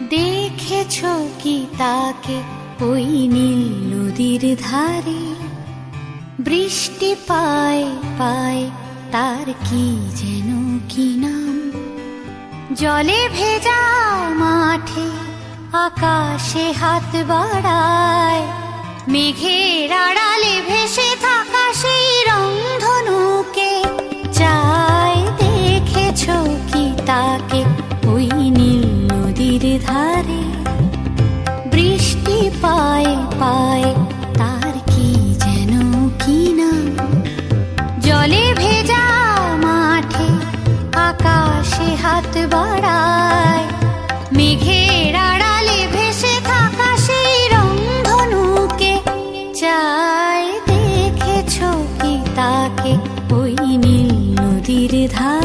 দেখেছ কি তাকে ওই নীল নদীর ধারে? বৃষ্টি পায় পায় তার কি যেন কি নাম। জলে ভেজা মাঠে আকাশে হাত বাড়ায়, মেঘের আড়ালে ভেসে থাকা সেই রংধনুকে চায়। দেখেছ কি তাকে ওই নীল নদীর ধারে? বৃষ্টি পায় পায় তার কি যেন কি নাম। জলে ভেজা মাঠে আকাশে হাত বাড়ায়, মেঘের আড়ালে ভেসে থাকা সেই রংধনুকে চায়। দেখেছ কি তাকে ওই নীল নদীর ধারে?